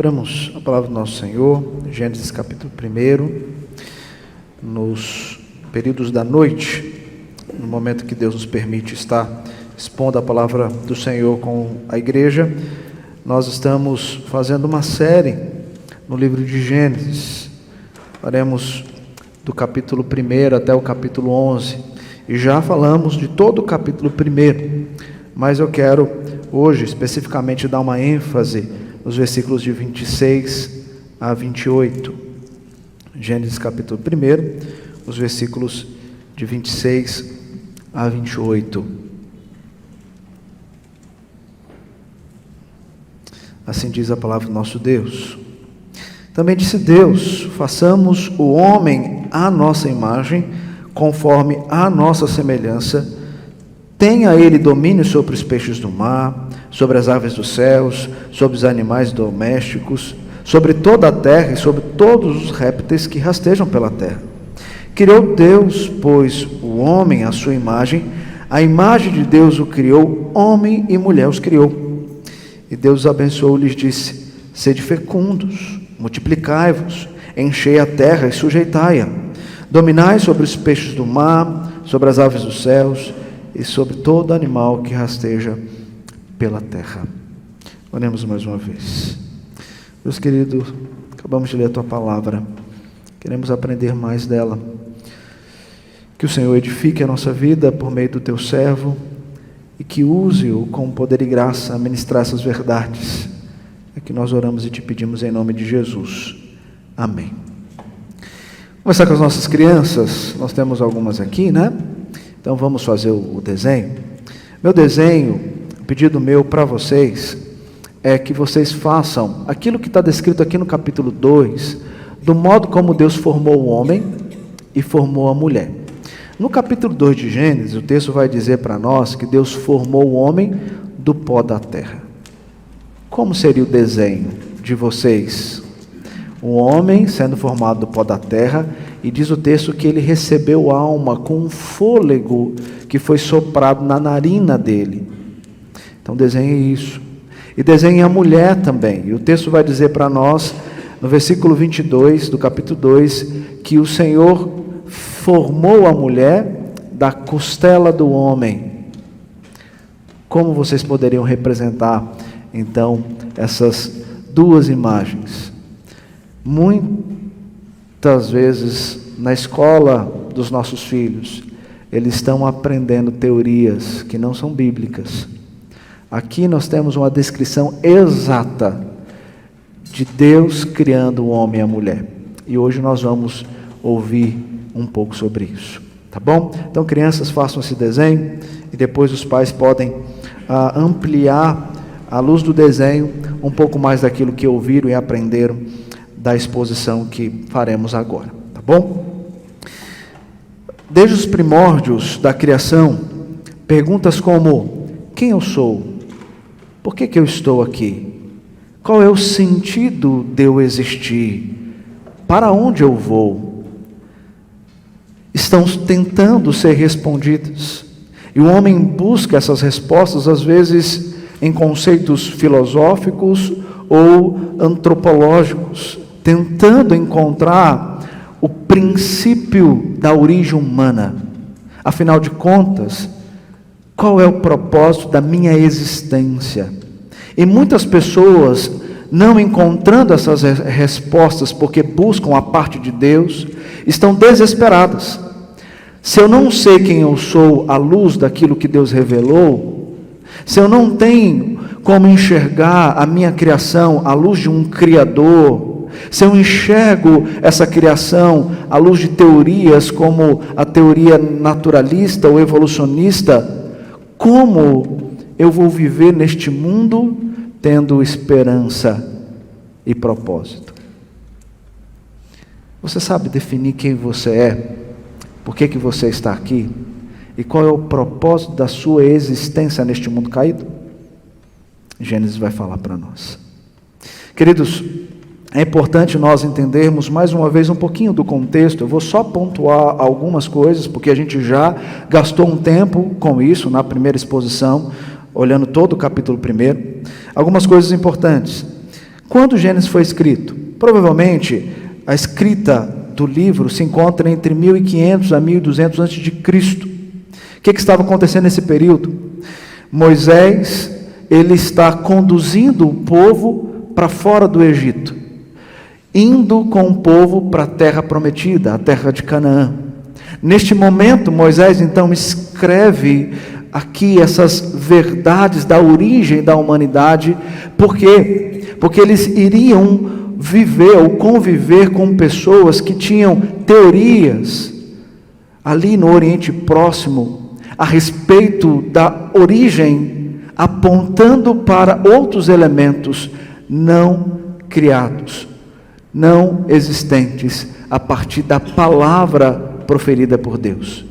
Abramos a palavra do nosso Senhor, Gênesis capítulo 1, nos períodos da noite, no momento que Deus nos permite estar expondo a palavra do Senhor com a igreja. Nós estamos fazendo uma série no livro de Gênesis. Faremos do capítulo 1 até o capítulo 11, e já falamos de todo o capítulo 1, mas eu quero hoje especificamente dar uma ênfase nos versículos de 26 a 28. Gênesis capítulo 1, os versículos de 26 a 28. Assim diz a palavra do nosso Deus. Também disse Deus: façamos o homem à nossa imagem, conforme a nossa semelhança. Tenha ele domínio sobre os peixes do mar, sobre as aves dos céus, sobre os animais domésticos, sobre toda a terra e sobre todos os répteis que rastejam pela terra. Criou Deus, pois, o homem à sua imagem, a imagem de Deus o criou, homem e mulher os criou. E Deus os abençoou e lhes disse: sede fecundos, multiplicai-vos, enchei a terra e sujeitai-a, dominai sobre os peixes do mar, sobre as aves dos céus e sobre todo animal que rasteja pela terra. Oremos mais uma vez. Deus querido, acabamos de ler a Tua palavra, queremos aprender mais dela. Que o Senhor edifique a nossa vida por meio do Teu servo e que use-o com poder e graça a ministrar essas verdades. É que nós oramos e Te pedimos em nome de Jesus. Amém. Vamos começar com as nossas crianças. Nós temos algumas aqui, né? Então vamos fazer o desenho. Meu desenho, o pedido meu para vocês é que vocês façam aquilo que está descrito aqui no capítulo 2, do modo como Deus formou o homem e formou a mulher. No capítulo 2 de Gênesis, o texto vai dizer para nós que Deus formou o homem do pó da terra. Como seria o desenho de vocês? O homem sendo formado do pó da terra, e diz o texto que ele recebeu alma com um fôlego que foi soprado na narina dele. Então desenhe isso. E desenhe a mulher também. E o texto vai dizer para nós, no versículo 22 do capítulo 2, que o Senhor formou a mulher da costela do homem. Como vocês poderiam representar, então, essas duas imagens? Muitas vezes, na escola dos nossos filhos, eles estão aprendendo teorias que não são bíblicas. Aqui nós temos uma descrição exata de Deus criando o homem e a mulher. E hoje nós vamos ouvir um pouco sobre isso. Tá bom? Então, crianças, façam esse desenho e depois os pais podem ampliar, à luz do desenho, um pouco mais daquilo que ouviram e aprenderam da exposição que faremos agora, tá bom? Desde os primórdios da criação, perguntas como: quem eu sou? Por que eu estou aqui? Qual é o sentido de eu existir? Para onde eu vou? Estão tentando ser respondidas. E o homem busca essas respostas, às vezes, em conceitos filosóficos ou antropológicos, tentando encontrar o princípio da origem humana. Afinal de contas, qual é o propósito da minha existência? E muitas pessoas, não encontrando essas respostas porque buscam a parte de Deus, estão desesperadas. Se eu não sei quem eu sou à luz daquilo que Deus revelou, se eu não tenho como enxergar a minha criação à luz de um Criador, se eu enxergo essa criação à luz de teorias como a teoria naturalista ou evolucionista, como eu vou viver neste mundo tendo esperança e propósito? Você sabe definir quem você é? Por que você está aqui? E qual é o propósito da sua existência neste mundo caído? Gênesis vai falar para nós. Queridos, é importante nós entendermos mais uma vez um pouquinho do contexto. Eu vou só pontuar algumas coisas, porque a gente já gastou um tempo com isso na primeira exposição, olhando todo o capítulo 1. Algumas coisas importantes. Quando Gênesis foi escrito? Provavelmente a escrita do livro se encontra entre 1500 a 1200 a.C. O que estava acontecendo nesse período? Moisés, ele está conduzindo o povo para fora do Egito, indo com o povo para a terra prometida, a terra de Canaã. Neste momento, Moisés então escreve aqui essas verdades da origem da humanidade. Por quê? Porque eles iriam viver ou conviver com pessoas que tinham teorias ali no Oriente Próximo a respeito da origem, apontando para outros elementos não criados, não existentes, a partir da palavra proferida por Deus.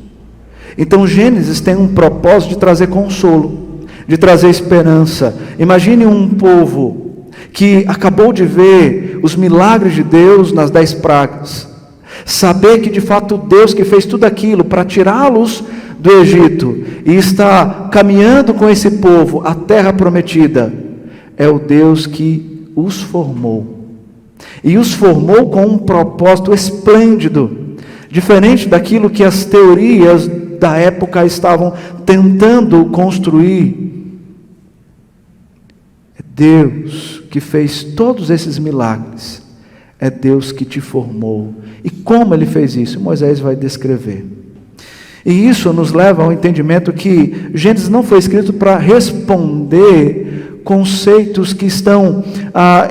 Então Gênesis tem um propósito de trazer consolo, de trazer esperança. Imagine um povo que acabou de ver os milagres de Deus nas 10 pragas, saber que de fato Deus que fez tudo aquilo para tirá-los do Egito e está caminhando com esse povo à terra prometida, é o Deus que os formou, e os formou com um propósito esplêndido, diferente daquilo que as teorias da época estavam tentando construir. É Deus que fez todos esses milagres, é Deus que te formou. E como Ele fez isso? Moisés vai descrever. E isso nos leva ao entendimento que Gênesis não foi escrito para responder conceitos que estão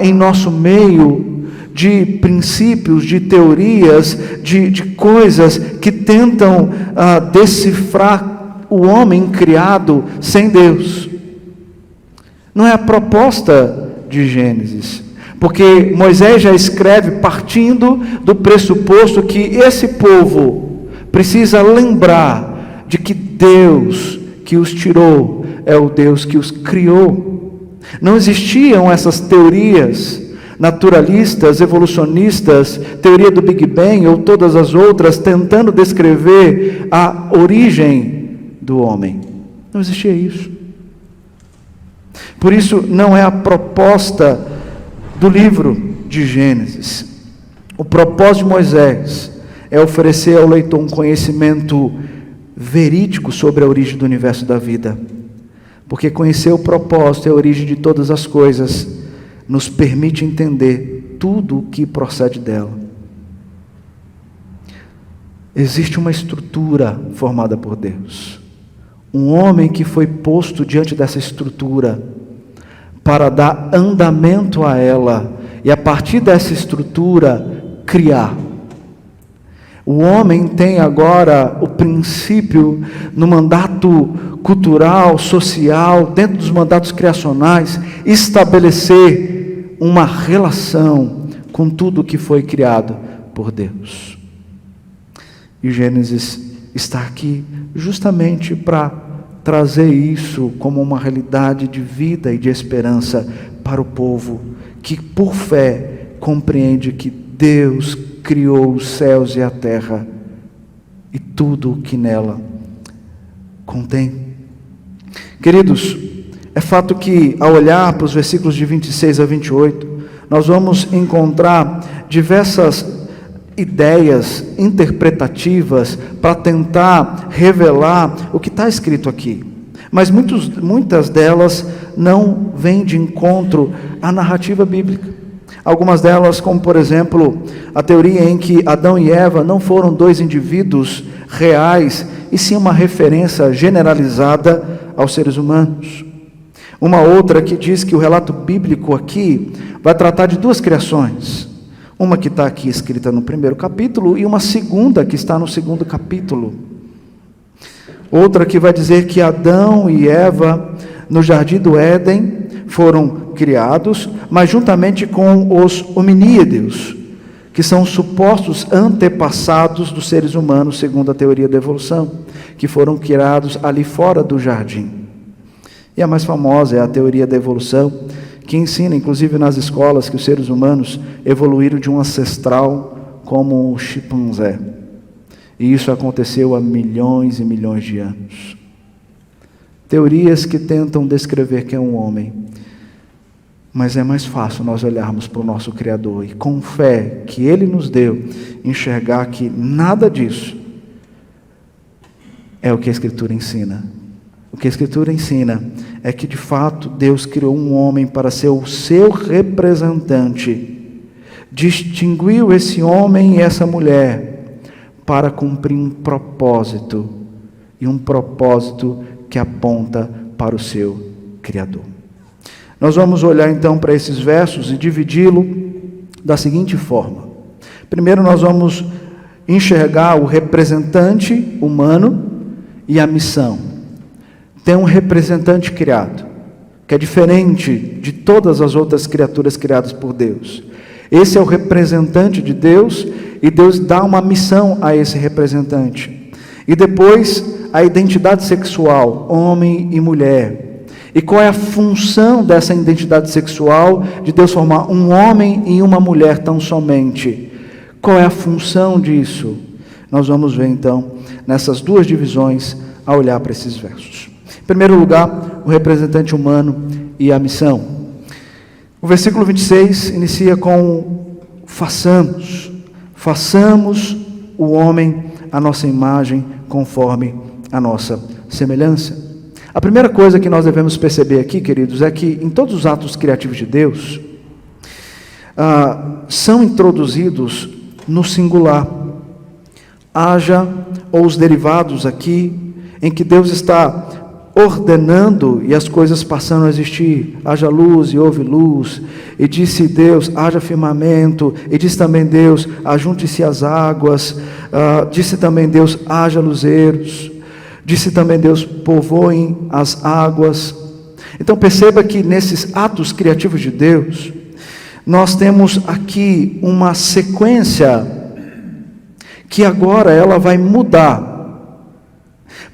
em nosso meio, de princípios, de teorias, de coisas que tentam decifrar o homem criado sem Deus. Não é a proposta de Gênesis, porque Moisés já escreve partindo do pressuposto que esse povo precisa lembrar de que Deus que os tirou é o Deus que os criou. Não existiam essas teorias naturalistas, evolucionistas, teoria do Big Bang ou todas as outras, tentando descrever a origem do homem. Não existia isso. Por isso, não é a proposta do livro de Gênesis. O propósito de Moisés é oferecer ao leitor um conhecimento verídico sobre a origem do universo da vida. Porque conhecer o propósito e a origem de todas as coisas nos permite entender tudo o que procede dela. Existe uma estrutura formada por Deus. Um homem que foi posto diante dessa estrutura para dar andamento a ela e a partir dessa estrutura criar. O homem tem agora o princípio no mandato cultural, social, dentro dos mandatos criacionais, estabelecer uma relação com tudo que foi criado por Deus. E Gênesis está aqui justamente para trazer isso como uma realidade de vida e de esperança para o povo que por fé compreende que Deus criou os céus e a terra e tudo o que nela contém. Queridos, é fato que ao olhar para os versículos de 26 a 28, nós vamos encontrar diversas ideias interpretativas para tentar revelar o que está escrito aqui. Mas muitas delas não vêm de encontro à narrativa bíblica. Algumas delas, como por exemplo, a teoria em que Adão e Eva não foram dois indivíduos reais, e sim uma referência generalizada aos seres humanos. Uma outra que diz que o relato bíblico aqui vai tratar de duas criações. Uma que está aqui escrita no primeiro capítulo e uma segunda que está no segundo capítulo. Outra que vai dizer que Adão e Eva, no jardim do Éden, foram criados, mas juntamente com os hominídeos, que são os supostos antepassados dos seres humanos, segundo a teoria da evolução, que foram criados ali fora do jardim. E a mais famosa é a teoria da evolução, que ensina, inclusive nas escolas, que os seres humanos evoluíram de um ancestral como o chimpanzé. E isso aconteceu há milhões e milhões de anos. Teorias que tentam descrever quem é um homem. Mas é mais fácil nós olharmos para o nosso Criador e, com fé que Ele nos deu, enxergar que nada disso é o que a Escritura ensina. O que a Escritura ensina é que, de fato, Deus criou um homem para ser o seu representante, distinguiu esse homem e essa mulher para cumprir um propósito, e um propósito que aponta para o seu Criador. Nós vamos olhar então para esses versos e dividi-lo da seguinte forma. Primeiro nós vamos enxergar o representante humano e a missão. Tem um representante criado, que é diferente de todas as outras criaturas criadas por Deus. Esse é o representante de Deus, e Deus dá uma missão a esse representante. E depois, a identidade sexual, homem e mulher. E qual é a função dessa identidade sexual, de Deus formar um homem e uma mulher tão somente? Qual é a função disso? Nós vamos ver então, nessas duas divisões, a olhar para esses versos. Em primeiro lugar, o representante humano e a missão. O versículo 26 inicia com: façamos o homem à nossa imagem, conforme a nossa semelhança. A primeira coisa que nós devemos perceber aqui, queridos, é que em todos os atos criativos de Deus, são introduzidos no singular. Haja, ou os derivados aqui, em que Deus está ordenando e as coisas passando a existir. Haja luz e houve luz, e disse Deus, haja firmamento, e disse também Deus, ajunte-se as águas, disse também Deus, haja luzeiros, disse também Deus, povoem as águas. Então perceba que nesses atos criativos de Deus, nós temos aqui uma sequência que agora ela vai mudar,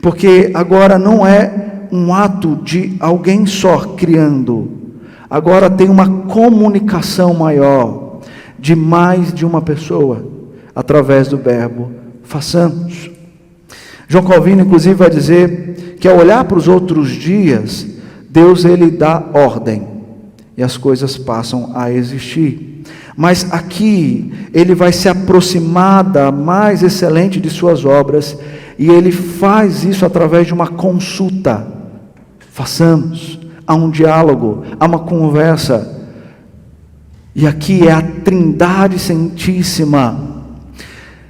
porque agora não é um ato de alguém só criando, agora tem uma comunicação maior, de mais de uma pessoa, através do verbo façamos. João Calvino, inclusive, vai dizer que ao olhar para os outros dias, Deus ele dá ordem, e as coisas passam a existir. Mas aqui, ele vai se aproximar da mais excelente de suas obras, e ele faz isso através de uma consulta. Façamos, há um diálogo, há uma conversa, e aqui é a Trindade Santíssima,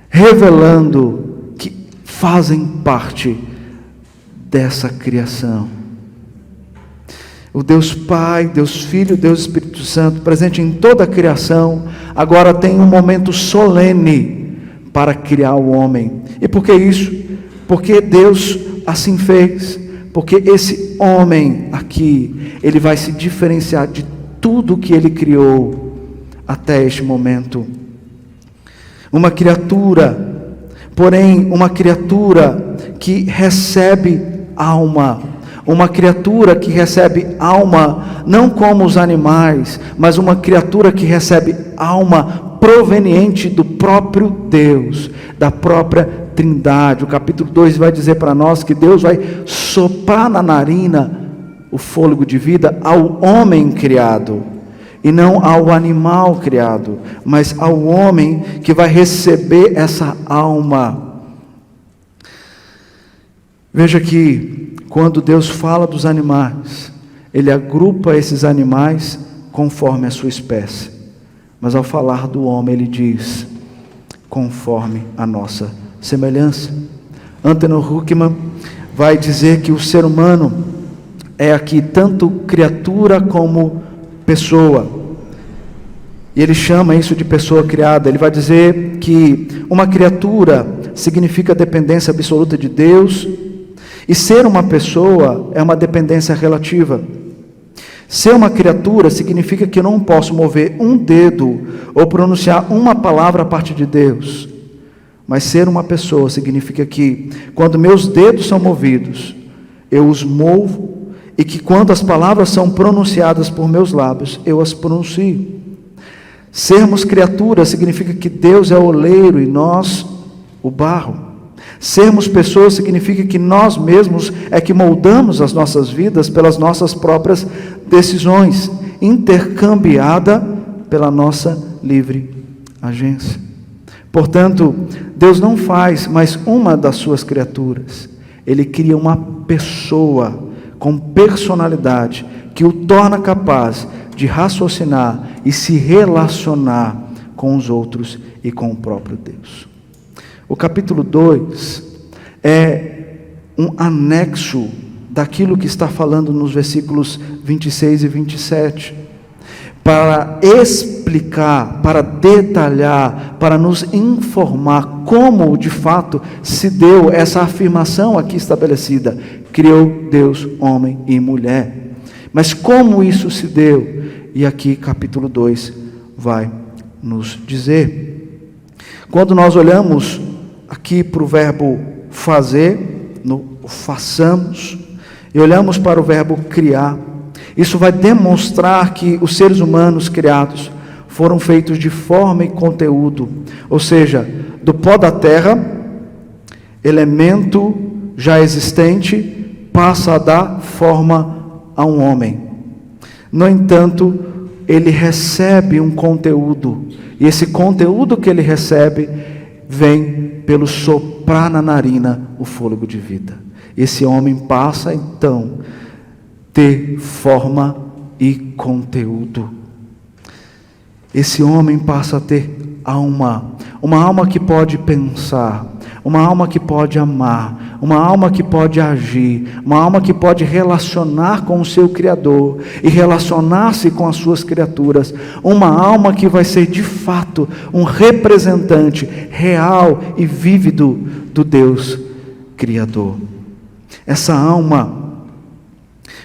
revelando que fazem parte dessa criação. O Deus Pai, Deus Filho, Deus Espírito Santo, presente em toda a criação, agora tem um momento solene para criar o homem. E por que isso? Porque Deus assim fez, porque esse homem aqui, ele vai se diferenciar de tudo que ele criou até este momento. Uma criatura, porém uma criatura que recebe alma, uma criatura que recebe alma, não como os animais, mas uma criatura que recebe alma proveniente do próprio Deus, da própria Trindade. O capítulo 2 vai dizer para nós que Deus vai soprar na narina o fôlego de vida ao homem criado, e não ao animal criado, mas ao homem que vai receber essa alma. Veja que quando Deus fala dos animais, Ele agrupa esses animais conforme a sua espécie. Mas ao falar do homem, Ele diz, conforme a nossa semelhança. Anthony Huckman vai dizer que o ser humano é aqui tanto criatura como pessoa. E ele chama isso de pessoa criada. Ele vai dizer que uma criatura significa dependência absoluta de Deus, e ser uma pessoa é uma dependência relativa. Ser uma criatura significa que eu não posso mover um dedo ou pronunciar uma palavra a partir de Deus. Mas ser uma pessoa significa que, quando meus dedos são movidos, eu os movo, e que quando as palavras são pronunciadas por meus lábios, eu as pronuncio. Sermos criaturas significa que Deus é o oleiro e nós o barro. Sermos pessoas significa que nós mesmos é que moldamos as nossas vidas pelas nossas próprias decisões. intercambiada pela nossa livre agência. Portanto, Deus não faz mais uma das suas criaturas. Ele cria uma pessoa com personalidade que o torna capaz de raciocinar e se relacionar com os outros e com o próprio Deus. O capítulo 2 é um anexo daquilo que está falando nos versículos 26 e 27, para explicar, para detalhar, para nos informar como de fato se deu essa afirmação aqui estabelecida: criou Deus homem e mulher. Mas como isso se deu? E aqui capítulo 2 vai nos dizer. Quando nós olhamos aqui para o verbo fazer, no façamos, e olhamos para o verbo criar, isso vai demonstrar que os seres humanos criados foram feitos de forma e conteúdo, ou seja, do pó da terra, elemento já existente, passa a dar forma a um homem. No entanto, ele recebe um conteúdo, e esse conteúdo que ele recebe vem pelo soprar na narina o fôlego de vida. Esse homem passa então ter forma e conteúdo. Esse homem passa a ter alma, uma alma que pode pensar, uma alma que pode amar, uma alma que pode agir, uma alma que pode relacionar com o seu Criador e relacionar-se com as suas criaturas, uma alma que vai ser de fato um representante real e vívido do Deus Criador. Essa alma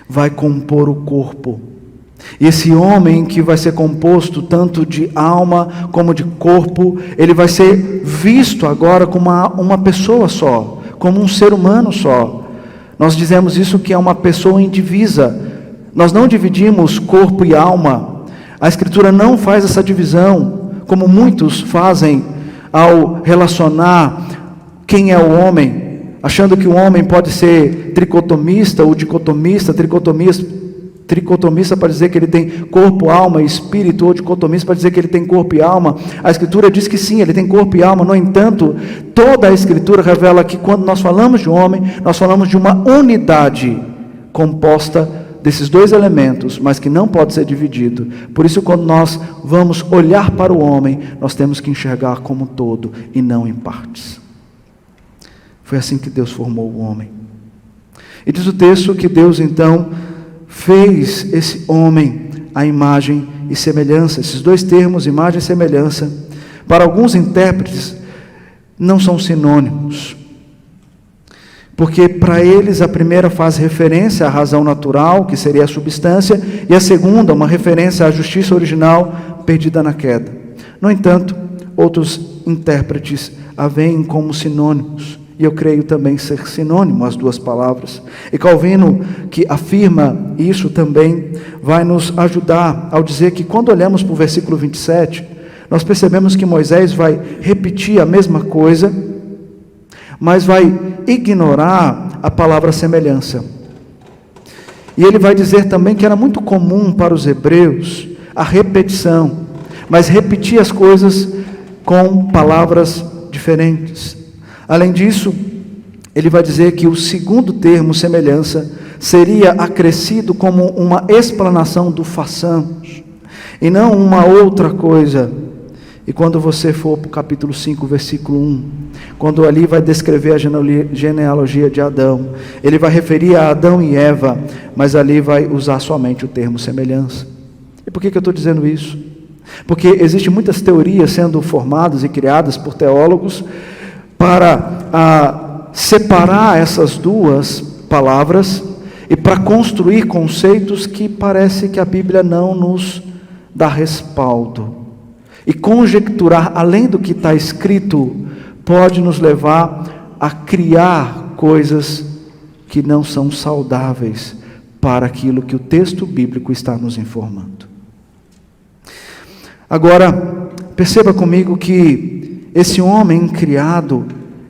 vai compor o corpo. E esse homem que vai ser composto tanto de alma como de corpo, ele vai ser visto agora como uma pessoa só, como um ser humano só. Nós dizemos isso que é uma pessoa indivisa. Nós não dividimos corpo e alma. A Escritura não faz essa divisão, como muitos fazem ao relacionar quem é o homem, achando que o homem pode ser tricotomista ou dicotomista, tricotomista para dizer que ele tem corpo, alma e espírito, ou dicotomista para dizer que ele tem corpo e alma. A Escritura diz que sim, ele tem corpo e alma. No entanto, toda a Escritura revela que quando nós falamos de homem, nós falamos de uma unidade composta desses dois elementos, mas que não pode ser dividido. Por isso, quando nós vamos olhar para o homem, nós temos que enxergar como um todo e não em partes. Foi assim que Deus formou o homem. E diz o texto que Deus então fez esse homem à imagem e semelhança. Esses dois termos, imagem e semelhança, para alguns intérpretes não são sinônimos, porque para eles a primeira faz referência à razão natural, que seria a substância, e a segunda uma referência à justiça original perdida na queda. No entanto, outros intérpretes a veem como sinônimos, e eu creio também ser sinônimo as duas palavras. E Calvino, que afirma isso também, vai nos ajudar ao dizer que quando olhamos para o versículo 27, nós percebemos que Moisés vai repetir a mesma coisa, mas vai ignorar a palavra semelhança. E ele vai dizer também que era muito comum para os hebreus a repetição, mas repetir as coisas com palavras diferentes. Além disso, ele vai dizer que o segundo termo, semelhança, seria acrescido como uma explanação do façamos, e não uma outra coisa. E quando você for para o capítulo 5, versículo 1, quando ali vai descrever a genealogia de Adão, ele vai referir a Adão e Eva, mas ali vai usar somente o termo semelhança. E por que eu estou dizendo isso? Porque existem muitas teorias sendo formadas e criadas por teólogos para separar essas duas palavras e para construir conceitos que parece que a Bíblia não nos dá respaldo. E conjecturar além do que está escrito pode nos levar a criar coisas que não são saudáveis para aquilo que o texto bíblico está nos informando. Agora, perceba comigo que esse homem criado,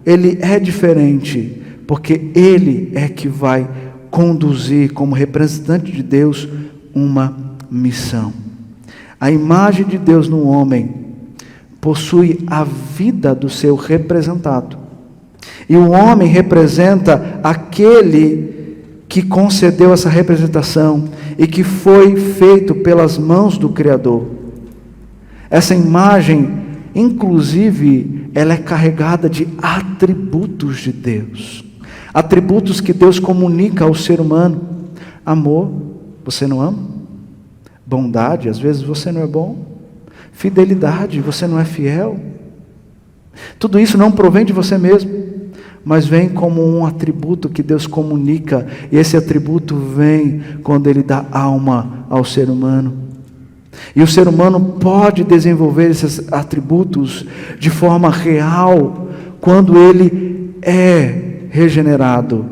ele é diferente, porque ele é que vai conduzir como representante de Deus uma missão. A imagem de Deus no homem possui a vida do seu representado. E o homem representa aquele que concedeu essa representação e que foi feito pelas mãos do Criador. Essa imagem, inclusive, ela é carregada de atributos de Deus. Atributos que Deus comunica ao ser humano. Amor, você não ama? Bondade, às vezes você não é bom. Fidelidade, você não é fiel. Tudo isso não provém de você mesmo, mas vem como um atributo que Deus comunica, e esse atributo vem quando Ele dá alma ao ser humano. E o ser humano pode desenvolver esses atributos de forma real, quando ele é regenerado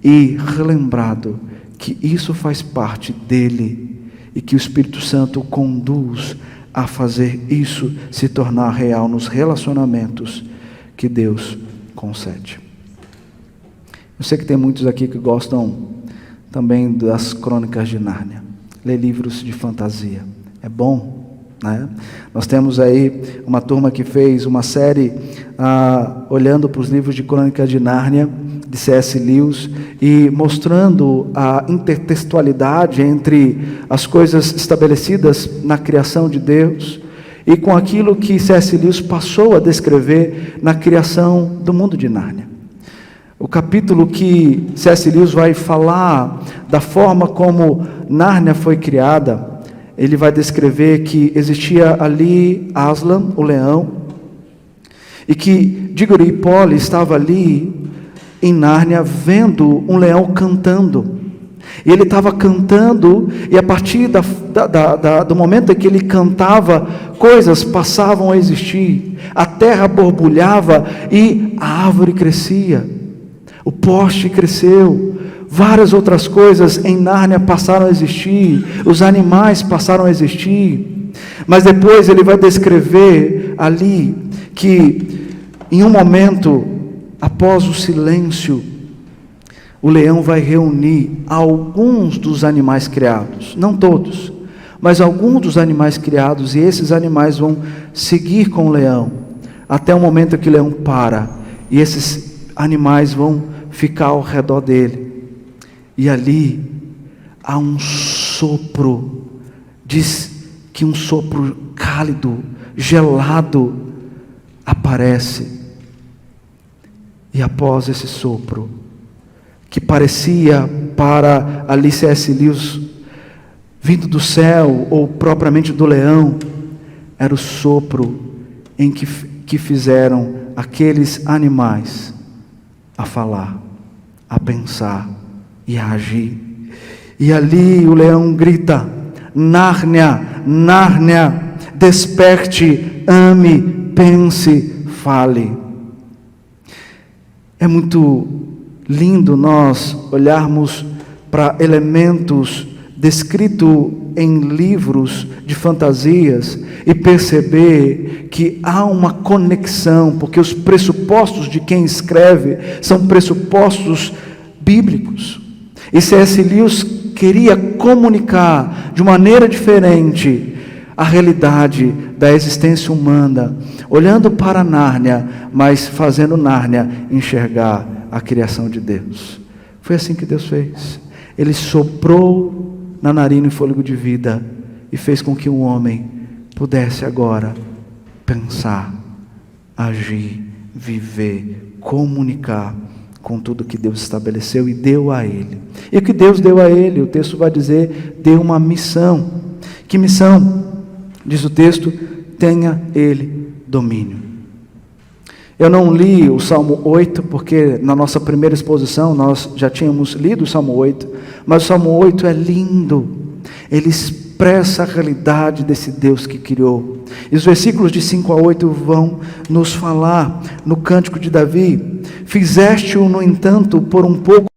e relembrado que isso faz parte dele, e que o Espírito Santo o conduz a fazer isso se tornar real nos relacionamentos que Deus concede. Eu sei que tem muitos aqui que gostam também das Crônicas de Nárnia, ler livros de fantasia, é bom, né? Nós temos aí uma turma que fez uma série olhando para os livros de Crônicas de Nárnia, de C.S. Lewis, e mostrando a intertextualidade entre as coisas estabelecidas na criação de Deus e com aquilo que C.S. Lewis passou a descrever na criação do mundo de Nárnia. O capítulo que C.S. Lewis vai falar da forma como Nárnia foi criada, ele vai descrever que existia ali Aslan, o leão, e que Diggory Polley estava ali em Nárnia vendo um leão cantando. E ele estava cantando, e a partir do momento em que ele cantava, coisas passavam a existir. A terra borbulhava e a árvore crescia. O poste cresceu. Várias outras coisas em Nárnia passaram a existir. Os animais passaram a existir. Mas depois ele vai descrever ali que em um momento, após o silêncio, o leão vai reunir alguns dos animais criados, não todos, mas alguns dos animais criados, e esses animais vão seguir com o leão, até o momento que o leão para, e esses animais vão ficar ao redor dele, e ali há um sopro, diz que um sopro cálido, gelado, aparece. E após esse sopro, que parecia para ali C.S. Lewis vindo do céu, ou propriamente do leão, era o sopro em que fizeram aqueles animais a falar, a pensar e a agir. E ali o leão grita: Nárnia, Nárnia, desperte, ame, pense, fale. É muito lindo nós olharmos para elementos descritos em livros de fantasias e perceber que há uma conexão, porque os pressupostos de quem escreve são pressupostos bíblicos. E C.S. Lewis queria comunicar de maneira diferente a realidade da existência humana, olhando para Nárnia, mas fazendo Nárnia enxergar a criação de Deus. Foi assim que Deus fez. Ele soprou na narina o fôlego de vida e fez com que o homem pudesse agora pensar, agir, viver, comunicar com tudo que Deus estabeleceu e deu a ele. E o que Deus deu a ele, o texto vai dizer, deu uma missão. Que missão? Diz o texto: tenha ele domínio. Eu não li o Salmo 8, porque na nossa primeira exposição nós já tínhamos lido o Salmo 8, mas o Salmo 8 é lindo, ele expressa a realidade desse Deus que criou. E os versículos de 5 a 8 vão nos falar, no cântico de Davi: fizeste-o, no entanto, por um pouco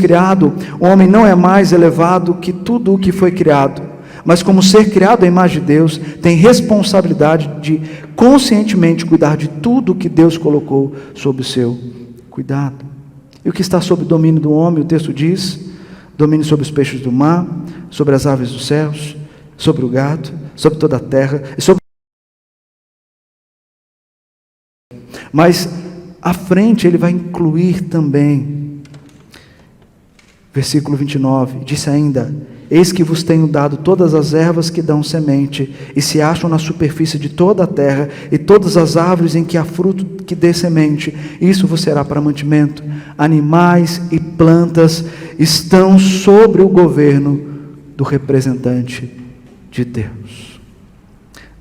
criado, o homem não é mais elevado que tudo o que foi criado, mas como ser criado à imagem de Deus, tem responsabilidade de conscientemente cuidar de tudo o que Deus colocou sob o seu cuidado. E o que está sob o domínio do homem, o texto diz: domínio sobre os peixes do mar, sobre as aves dos céus, sobre o gado, sobre toda a terra, e sobre... Mas à frente ele vai incluir também, versículo 29, disse ainda: eis que vos tenho dado todas as ervas que dão semente, e se acham na superfície de toda a terra, e todas as árvores em que há fruto que dê semente, isso vos será para mantimento. Animais e plantas estão sobre o governo do representante de Deus.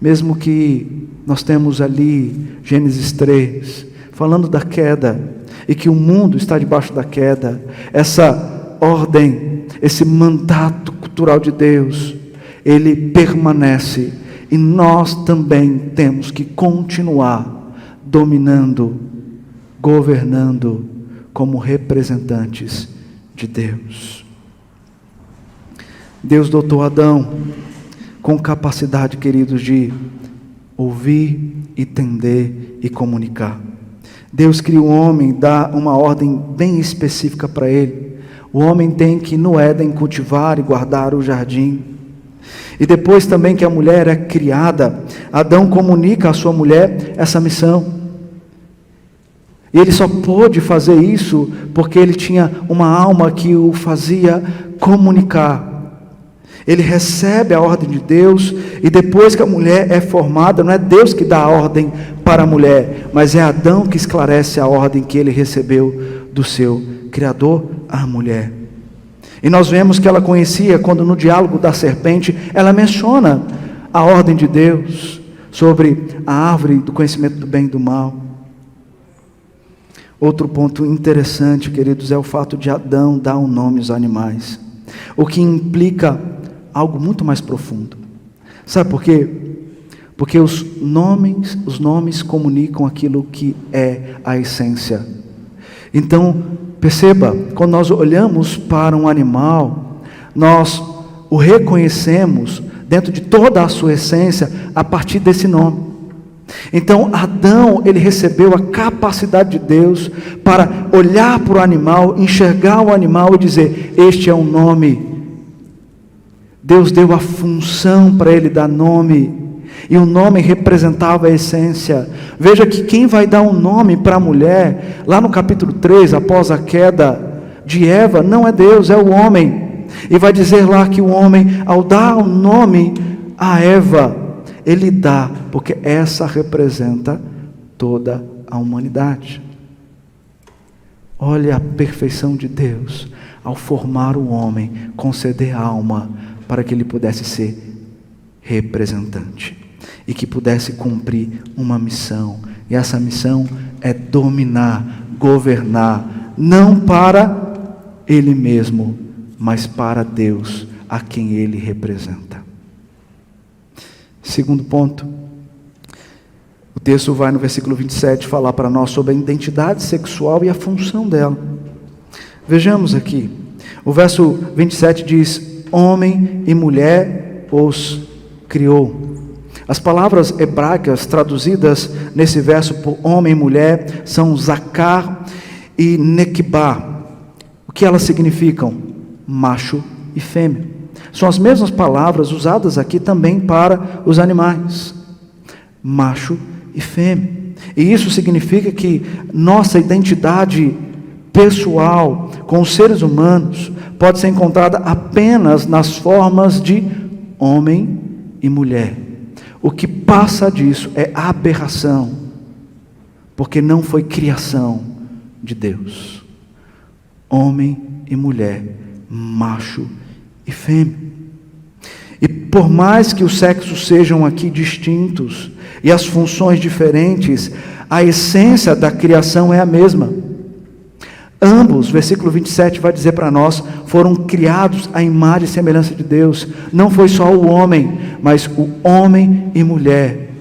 Mesmo que nós temos ali Gênesis 3, falando da queda, e que o mundo está debaixo da queda, essa ordem, esse mandato cultural de Deus, ele permanece, e nós também temos que continuar dominando, governando, como representantes de Deus. Deus dotou Adão com capacidade, queridos, de ouvir, entender e comunicar. Deus cria o homem, dá uma ordem bem específica para ele. O homem tem que, no Éden, cultivar e guardar o jardim. E depois também que a mulher é criada, Adão comunica à sua mulher essa missão. E ele só pôde fazer isso porque ele tinha uma alma que o fazia comunicar. Ele recebe a ordem de Deus, e depois que a mulher é formada, não é Deus que dá a ordem para a mulher, mas é Adão que esclarece a ordem que ele recebeu do seu Criador à mulher. E nós vemos que ela conhecia, quando no diálogo da serpente, ela menciona a ordem de Deus sobre a árvore do conhecimento do bem e do mal. Outro ponto interessante, queridos, é o fato de Adão dar um nome aos animais, o que implica algo muito mais profundo. Sabe por quê? Porque os nomes comunicam aquilo que é a essência. Então, perceba, quando nós olhamos para um animal, nós o reconhecemos dentro de toda a sua essência a partir desse nome. Então Adão, ele recebeu a capacidade de Deus para olhar para o animal, enxergar o animal e dizer: este é um nome. Deus deu a função para ele dar nome, e o nome representava a essência. Veja que quem vai dar um nome para a mulher, lá no capítulo 3, após a queda de Eva, não é Deus, é o homem. E vai dizer lá que o homem, ao dar o nome a Eva, ele dá, porque essa representa toda a humanidade. Olha a perfeição de Deus, ao formar o homem, conceder alma, para que ele pudesse ser representante, e que pudesse cumprir uma missão, e essa missão é dominar, governar, não para ele mesmo, mas para Deus, a quem ele representa. Segundo ponto, o texto vai no versículo 27 falar para nós sobre a identidade sexual e a função dela. Vejamos aqui, o verso 27 diz: homem e mulher os criou. As palavras hebraicas traduzidas nesse verso por homem e mulher são zakar e nekbá. O que elas significam? Macho e fêmea. São as mesmas palavras usadas aqui também para os animais. Macho e fêmea. E isso significa que nossa identidade pessoal com os seres humanos pode ser encontrada apenas nas formas de homem e mulher. O que passa disso é aberração, porque não foi criação de Deus. Homem e mulher, macho e fêmea. E por mais que os sexos sejam aqui distintos e as funções diferentes, a essência da criação é a mesma. Ambos, versículo 27 vai dizer para nós, foram criados à imagem e semelhança de Deus. Não foi só o homem, mas o homem e mulher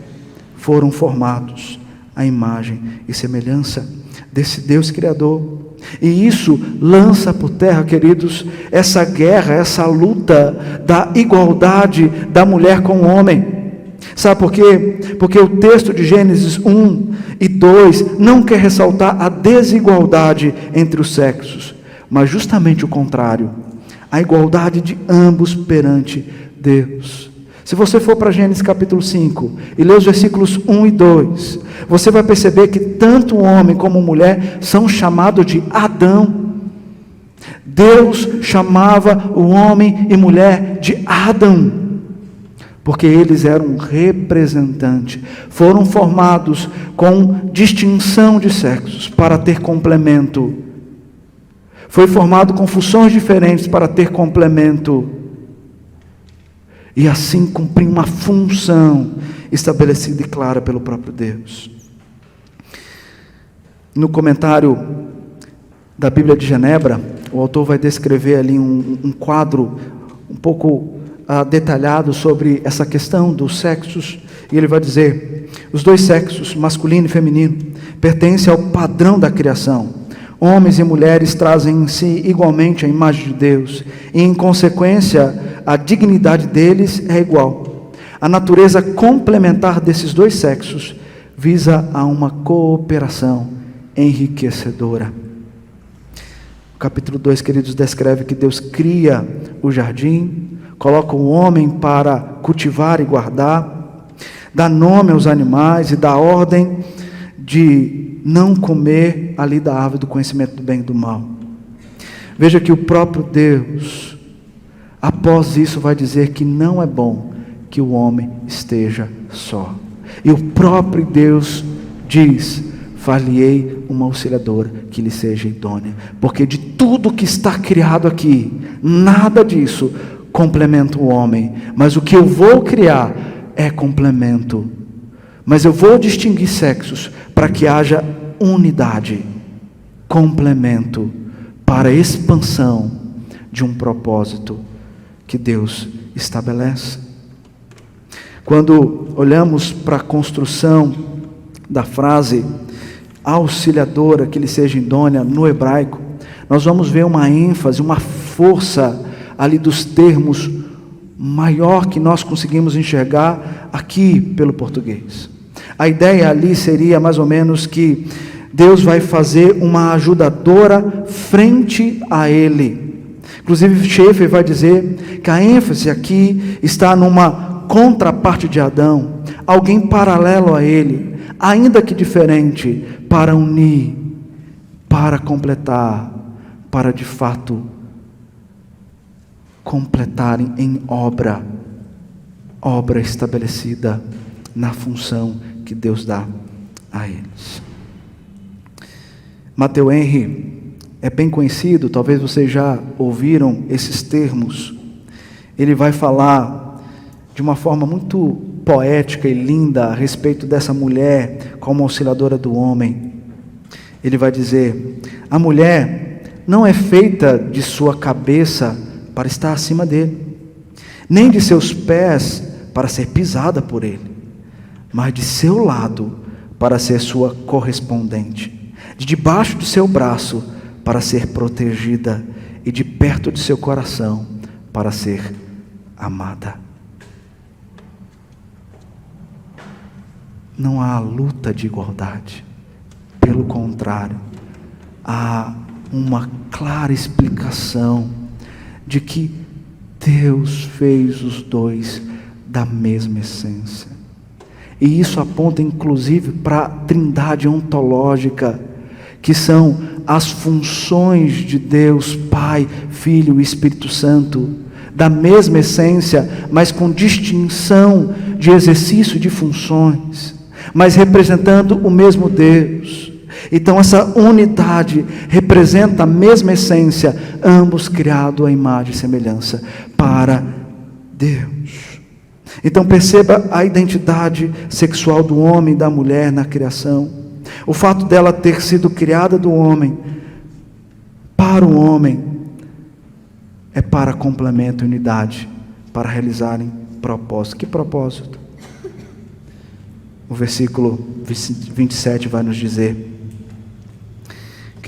foram formados à imagem e semelhança desse Deus Criador. E isso lança por terra, queridos, essa guerra, essa luta da igualdade da mulher com o homem. Sabe por quê? Porque o texto de Gênesis 1 e 2 não quer ressaltar a desigualdade entre os sexos, mas justamente o contrário, a igualdade de ambos perante Deus. Se você for para Gênesis capítulo 5 e ler os versículos 1 e 2, você vai perceber que tanto o homem como a mulher são chamados de Adão. Deus chamava o homem e mulher de Adão, porque eles eram representantes, foram formados com distinção de sexos para ter complemento. Foi formado com funções diferentes para ter complemento. E assim cumprir uma função estabelecida e clara pelo próprio Deus. No comentário da Bíblia de Genebra, o autor vai descrever ali um quadro um pouco detalhado sobre essa questão dos sexos, e ele vai dizer: os dois sexos, masculino e feminino, pertencem ao padrão da criação. Homens e mulheres trazem em si igualmente a imagem de Deus, e em consequência a dignidade deles é igual. A natureza complementar desses dois sexos visa a uma cooperação enriquecedora. O capítulo 2, queridos, descreve que Deus cria o jardim, coloca o homem para cultivar e guardar, dá nome aos animais e dá ordem de não comer ali da árvore do conhecimento do bem e do mal. Veja que o próprio Deus, após isso, vai dizer que não é bom que o homem esteja só. E o próprio Deus diz: far-lhe-ei uma auxiliadora que lhe seja idônea. Porque de tudo que está criado aqui, nada disso complementa o homem, mas o que eu vou criar é complemento. Mas eu vou distinguir sexos para que haja unidade, complemento, para a expansão de um propósito que Deus estabelece. Quando olhamos para a construção da frase auxiliadora que lhe seja idônea no hebraico, nós vamos ver uma ênfase, uma força ali dos termos maior que nós conseguimos enxergar aqui pelo português. A ideia ali seria mais ou menos que Deus vai fazer uma ajudadora frente a Ele. Inclusive Schaeffer vai dizer que a ênfase aqui está numa contraparte de Adão, alguém paralelo a Ele, ainda que diferente, para unir, para completar, para de fato completarem em obra estabelecida na função que Deus dá a eles. Matthew Henry é bem conhecido, talvez vocês já ouviram esses termos. Ele vai falar de uma forma muito poética e linda a respeito dessa mulher como auxiliadora do homem. Ele vai dizer: a mulher não é feita de sua cabeça para estar acima dele, nem de seus pés para ser pisada por ele, mas de seu lado para ser sua correspondente, de debaixo do seu braço para ser protegida, e de perto de seu coração para ser amada. Não há luta de igualdade, pelo contrário, há uma clara explicação de que Deus fez os dois da mesma essência. E isso aponta inclusive para a trindade ontológica, que são as funções de Deus, Pai, Filho e Espírito Santo, da mesma essência, mas com distinção de exercício de funções, mas representando o mesmo Deus. Então essa unidade representa a mesma essência, ambos criados à imagem e semelhança para Deus. Então perceba a identidade sexual do homem e da mulher na criação. O fato dela ter sido criada do homem para o homem é para complemento e unidade, para realizarem propósito. Que propósito? O versículo 27 vai nos dizer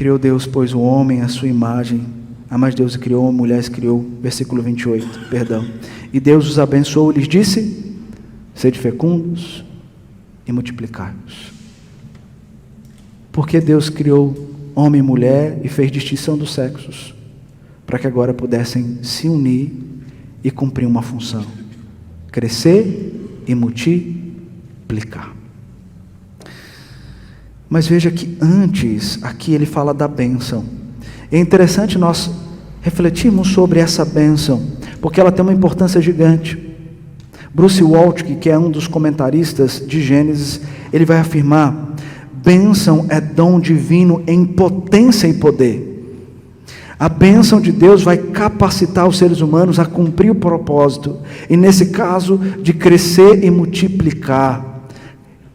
Criou Deus, pois, o homem à sua imagem. A mais Deus criou, a mulher se criou. Versículo 28, perdão. E Deus os abençoou e lhes disse: sede fecundos e multiplicai-vos. Porque Deus criou homem e mulher e fez distinção dos sexos, para que agora pudessem se unir e cumprir uma função: crescer e multiplicar. Mas veja que antes, aqui ele fala da bênção. É interessante nós refletirmos sobre essa bênção, porque ela tem uma importância gigante. Bruce Waltke, que é um dos comentaristas de Gênesis, ele vai afirmar: bênção é dom divino em potência e poder. A bênção de Deus vai capacitar os seres humanos a cumprir o propósito, e nesse caso, de crescer e multiplicar,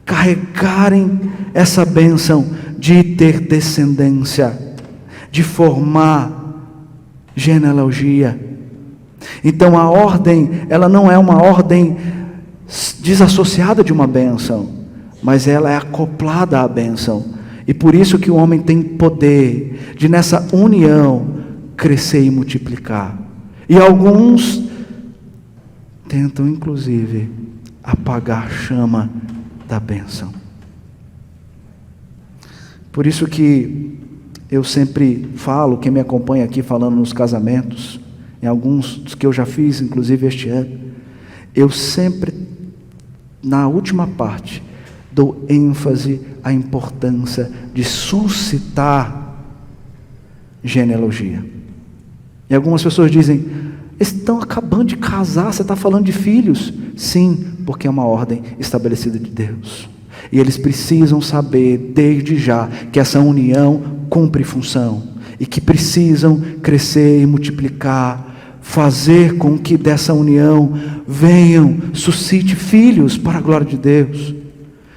carregarem essa bênção de ter descendência, de formar genealogia. Então a ordem, ela não é uma ordem desassociada de uma bênção, mas ela é acoplada à bênção. E por isso que o homem tem poder de, nessa união, crescer e multiplicar. E alguns tentam, inclusive, apagar a chama da bênção. Por isso que eu sempre falo, quem me acompanha aqui falando nos casamentos, em alguns dos que eu já fiz, inclusive este ano, eu sempre, na última parte, dou ênfase à importância de suscitar genealogia. E algumas pessoas dizem: estão acabando de casar, você está falando de filhos? Sim, porque é uma ordem estabelecida de Deus. E eles precisam saber, desde já, que essa união cumpre função, e que precisam crescer e multiplicar, fazer com que dessa união venham, suscite filhos para a glória de Deus.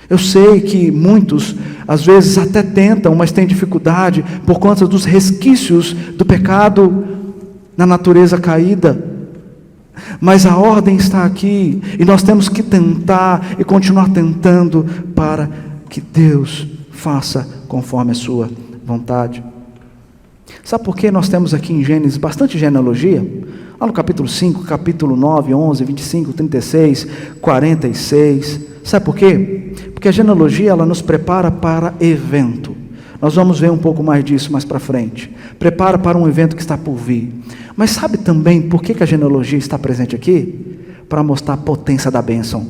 Eu sei que muitos, às vezes até tentam, mas têm dificuldade, por conta dos resquícios do pecado na natureza caída. Mas a ordem está aqui, e nós temos que tentar e continuar tentando para que Deus faça conforme a sua vontade. Sabe por que nós temos aqui em Gênesis bastante genealogia? Lá no capítulo 5, capítulo 9, 11, 25, 36, 46. Sabe por quê? Porque a genealogia, ela nos prepara para evento. Nós vamos ver um pouco mais disso mais para frente. Prepara para um evento que está por vir. Mas sabe também por que a genealogia está presente aqui? Para mostrar a potência da bênção.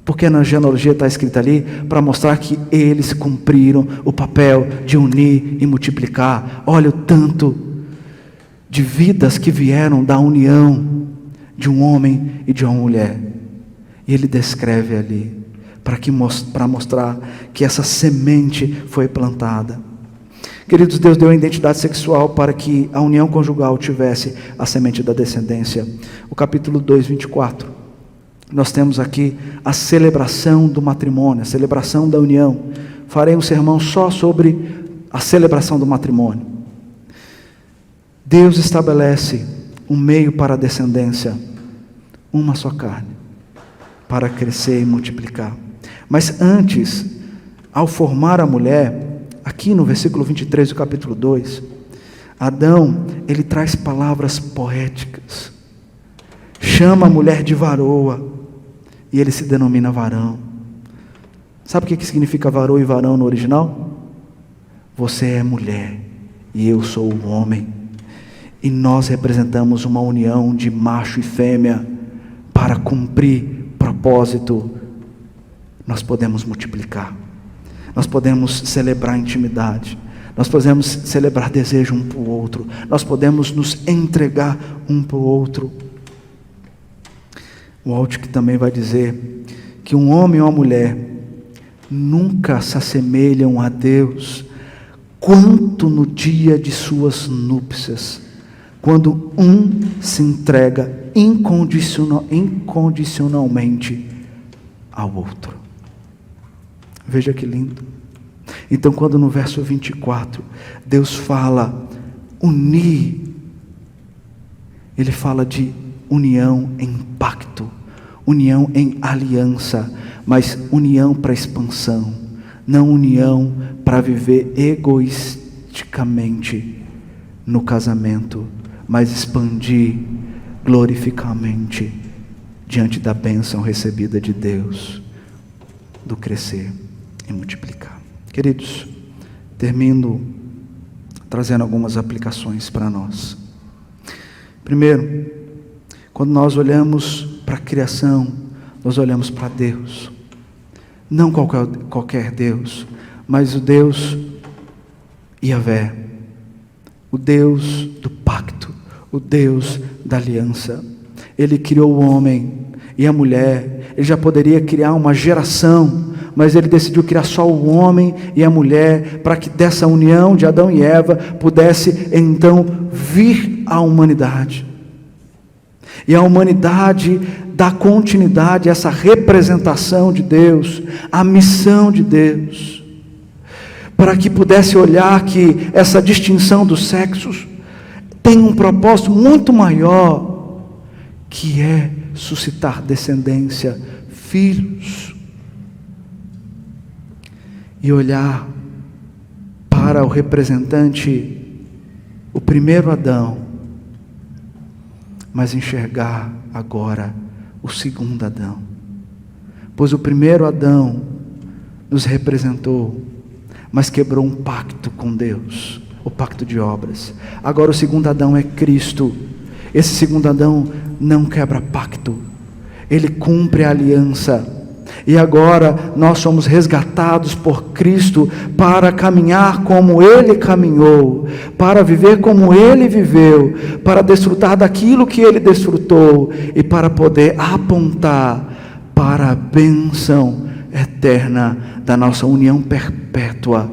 Porque na genealogia está escrito ali, para mostrar que eles cumpriram o papel de unir e multiplicar. Olha o tanto de vidas que vieram da união de um homem e de uma mulher. E ele descreve ali, para mostrar que essa semente foi plantada. Queridos, Deus deu a identidade sexual para que a união conjugal tivesse a semente da descendência. O capítulo 2, 24. Nós temos aqui a celebração do matrimônio, a celebração da união. Farei um sermão só sobre a celebração do matrimônio. Deus estabelece um meio para a descendência, uma só carne, para crescer e multiplicar. Mas antes, ao formar a mulher, aqui no versículo 23 do capítulo 2, Adão, ele traz palavras poéticas. Chama a mulher de varoa, e ele se denomina varão. Sabe o que significa varoa e varão no original? Você é mulher, e eu sou o homem. E nós representamos uma união de macho e fêmea, para cumprir propósito. Nós podemos multiplicar, nós podemos celebrar intimidade, nós podemos celebrar desejo um para o outro, nós podemos nos entregar um para o outro. O Waltke também vai dizer que um homem ou uma mulher nunca se assemelham a Deus quanto no dia de suas núpcias, quando um se entrega incondicionalmente ao outro. Veja que lindo. Então, quando no verso 24, Deus fala unir, Ele fala de união em pacto, união em aliança, mas união para expansão, não união para viver egoisticamente no casamento, mas expandir glorificamente diante da bênção recebida de Deus, do crescer e multiplicar. Queridos, termino trazendo algumas aplicações para nós. Primeiro, quando nós olhamos para a criação, nós olhamos para Deus. Não qualquer Deus, mas o Deus Yahvé, o Deus do pacto, o Deus da aliança. Ele criou o homem e a mulher. Ele já poderia criar uma geração, mas ele decidiu criar só o homem e a mulher, para que dessa união de Adão e Eva pudesse então vir a humanidade. E a humanidade dá continuidade a essa representação de Deus, a missão de Deus, para que pudesse olhar que essa distinção dos sexos tem um propósito muito maior, que é suscitar descendência, filhos, e olhar para o representante, o primeiro Adão, mas enxergar agora o segundo Adão, pois o primeiro Adão nos representou, mas quebrou um pacto com Deus, o pacto de obras. Agora o segundo Adão é Cristo. Esse segundo Adão não quebra pacto, ele cumpre a aliança. E agora nós somos resgatados por Cristo para caminhar como Ele caminhou, para viver como Ele viveu, para desfrutar daquilo que Ele desfrutou e para poder apontar para a bênção eterna da nossa união perpétua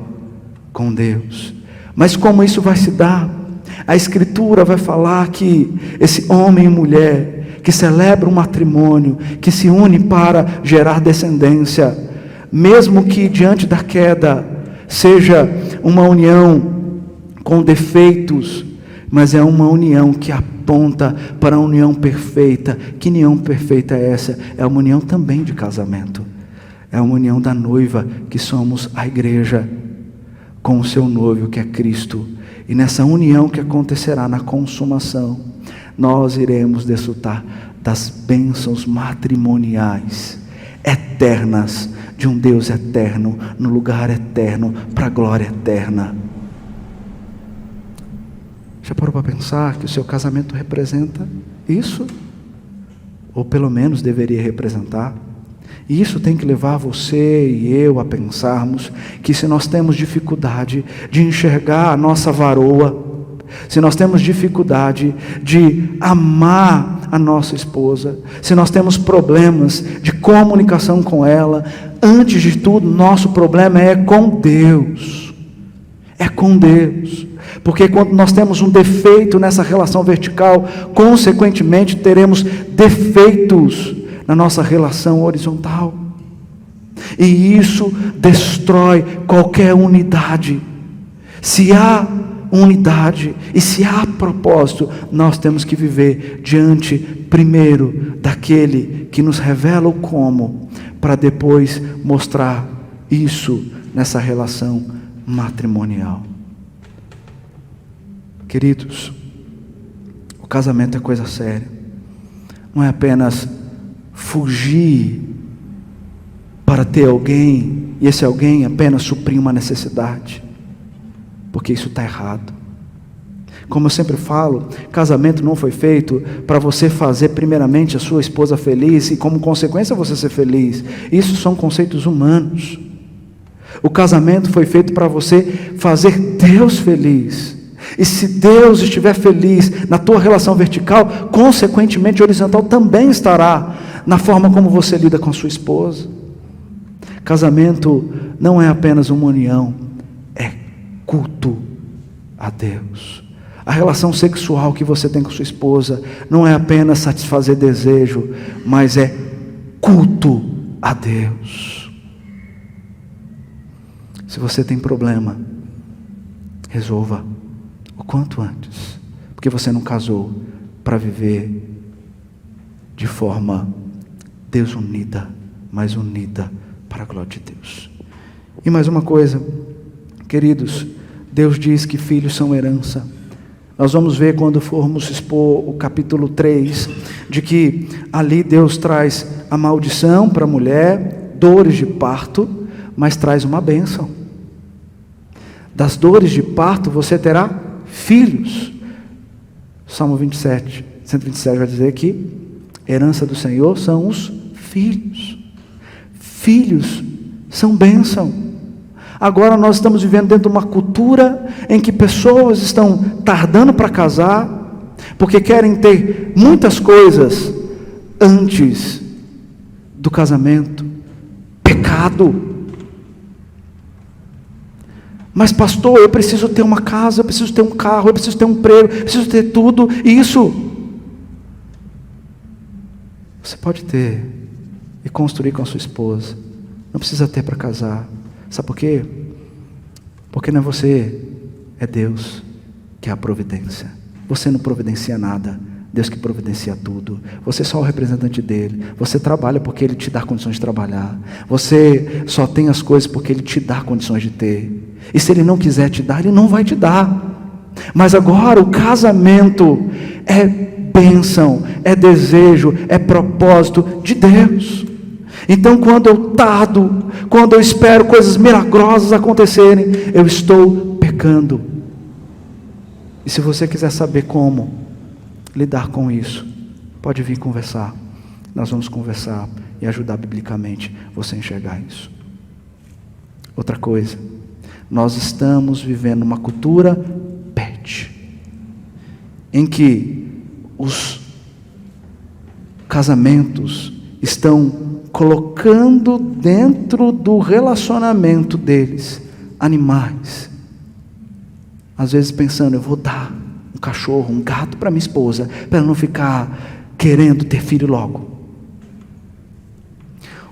com Deus. Mas como isso vai se dar? A Escritura vai falar que esse homem e mulher que celebra um matrimônio, que se une para gerar descendência, mesmo que diante da queda seja uma união com defeitos, mas é uma união que aponta para a união perfeita. Que união perfeita é essa? É uma união também de casamento, é uma união da noiva, que somos a igreja, com o seu noivo, que é Cristo. E nessa união que acontecerá na consumação, nós iremos desfrutar das bênçãos matrimoniais eternas de um Deus eterno, no lugar eterno, para a glória eterna. Já parou para pensar que o seu casamento representa isso? Ou pelo menos deveria representar? E isso tem que levar você e eu a pensarmos que se nós temos dificuldade de enxergar a nossa varoa, se nós temos dificuldade de amar a nossa esposa, se nós temos problemas de comunicação com ela, antes de tudo, nosso problema é com Deus. É com Deus. Porque quando nós temos um defeito nessa relação vertical, consequentemente teremos defeitos na nossa relação horizontal. E isso destrói qualquer unidade. Se há unidade e se há propósito, nós temos que viver diante primeiro daquele que nos revela o como, para depois mostrar isso nessa relação matrimonial. Queridos, o casamento é coisa séria. Não é apenas fugir para ter alguém e esse alguém apenas suprir uma necessidade, porque isso está errado. Como eu sempre falo, casamento não foi feito para você fazer primeiramente a sua esposa feliz e como consequência você ser feliz. Isso são conceitos humanos. O casamento foi feito para você fazer Deus feliz. E se Deus estiver feliz na tua relação vertical, consequentemente horizontal também estará na forma como você lida com a sua esposa. Casamento não é apenas uma união, é culto a Deus. A relação sexual que você tem com sua esposa não é apenas satisfazer desejo, mas é culto a Deus. Se você tem problema, resolva o quanto antes, porque você não casou para viver de forma desunida, mas unida para a glória de Deus. E mais uma coisa, queridos, Deus diz que filhos são herança. Nós vamos ver quando formos expor o capítulo 3, de que ali Deus traz a maldição para a mulher, dores de parto, mas traz uma bênção. Das dores de parto você terá filhos. Salmo 127 vai dizer que herança do Senhor são os filhos. Filhos são bênção. Agora nós estamos vivendo dentro de uma cultura em que pessoas estão tardando para casar, porque querem ter muitas coisas antes do casamento. Pecado. Mas pastor, eu preciso ter uma casa, eu preciso ter um carro, eu preciso ter um emprego, eu preciso ter tudo isso. Você pode ter e construir com a sua esposa. Não precisa ter para casar. Sabe por quê? Porque não é você, é Deus que é a providência. Você não providencia nada, Deus que providencia tudo. Você é só o representante dele. Você trabalha porque ele te dá condições de trabalhar. Você só tem as coisas porque ele te dá condições de ter. E se ele não quiser te dar, ele não vai te dar. Mas agora o casamento é bênção, é desejo, é propósito de Deus. Então quando eu tardo, quando eu espero coisas milagrosas acontecerem, eu estou pecando. E se você quiser saber como lidar com isso, pode vir conversar. Nós vamos conversar e ajudar biblicamente você a enxergar isso. Outra coisa, nós estamos vivendo uma cultura pet, em que os casamentos estão colocando dentro do relacionamento deles animais, às vezes pensando, eu vou dar um cachorro, um gato para minha esposa, para ela não ficar querendo ter filho logo.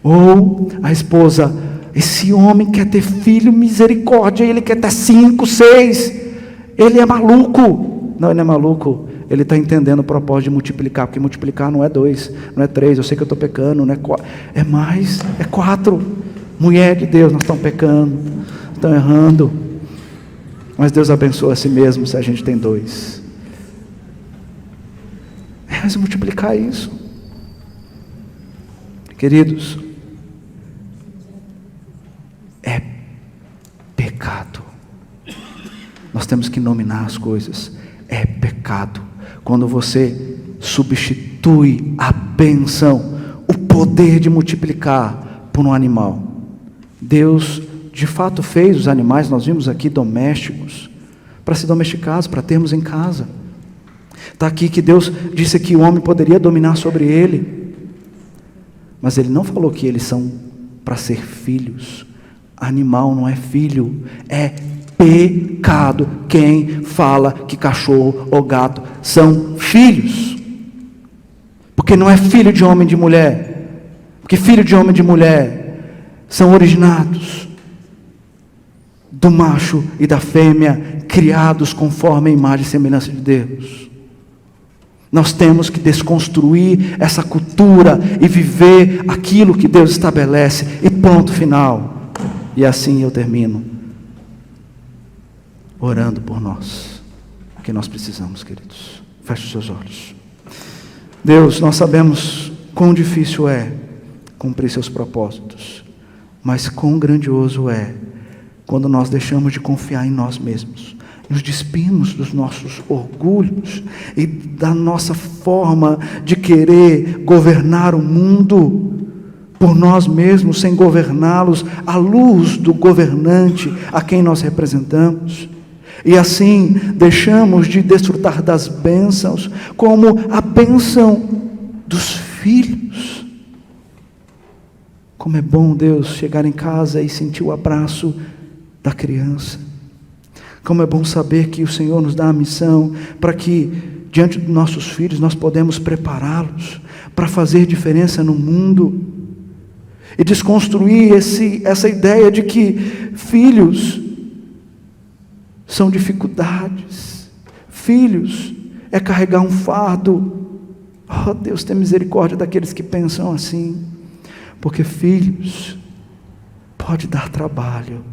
Ou a esposa, esse homem quer ter filho, misericórdia, ele quer ter 5, 6, ele é maluco. Não, ele é maluco, ele está entendendo o propósito de multiplicar, porque multiplicar não é 2, não é 3, eu sei que eu estou pecando, não é 4, é mais, é 4. Mulher de Deus, nós estamos pecando, estamos errando, mas Deus abençoa a si mesmo se a gente tem 2. Mas multiplicar isso, queridos, é pecado. Nós temos que nominar as coisas. É pecado quando você substitui a bênção, o poder de multiplicar, por um animal. Deus de fato fez os animais, nós vimos aqui, domésticos, para ser domesticados, para termos em casa. Está aqui que Deus disse que o homem poderia dominar sobre ele, mas Ele não falou que eles são para ser filhos. Animal não é filho, é pecado quem fala que cachorro ou gato são filhos, porque não é filho de homem e de mulher, porque filho de homem e de mulher são originados do macho e da fêmea, criados conforme a imagem e semelhança de Deus. Nós temos que desconstruir essa cultura e viver aquilo que Deus estabelece, e ponto final. E assim eu termino orando por nós, que nós precisamos, queridos. Feche os seus olhos. Deus, nós sabemos quão difícil é cumprir seus propósitos, mas quão grandioso é quando nós deixamos de confiar em nós mesmos, nos despimos dos nossos orgulhos e da nossa forma de querer governar o mundo por nós mesmos, sem governá-los à luz do governante a quem nós representamos. E assim deixamos de desfrutar das bênçãos, como a bênção dos filhos. Como é bom, Deus, chegar em casa e sentir o abraço da criança. Como é bom saber que o Senhor nos dá a missão para que, diante dos nossos filhos, nós podemos prepará-los para fazer diferença no mundo. E desconstruir essa ideia de que filhos são dificuldades, filhos é carregar um fardo. Oh Deus, tem misericórdia daqueles que pensam assim, porque filhos pode dar trabalho,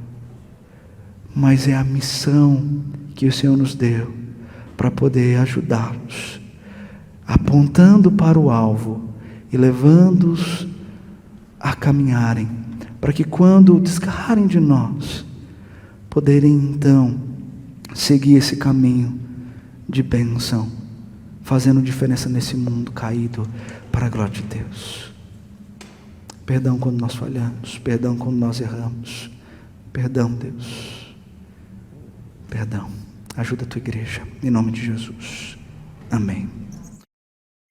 mas é a missão que o Senhor nos deu para poder ajudá-los, apontando para o alvo e levando-os a caminharem, para que quando desgarrarem de nós, poderem então seguir esse caminho de bênção, fazendo diferença nesse mundo caído para a glória de Deus. Perdão quando nós falhamos, perdão quando nós erramos, perdão, Deus, perdão. Ajuda a tua igreja, em nome de Jesus. Amém.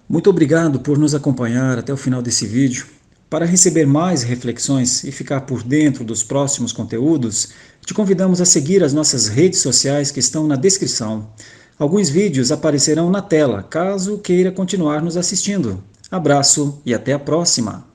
Muito obrigado por nos acompanhar até o final desse vídeo. Para receber mais reflexões e ficar por dentro dos próximos conteúdos, te convidamos a seguir as nossas redes sociais que estão na descrição. Alguns vídeos aparecerão na tela, caso queira continuar nos assistindo. Abraço e até a próxima!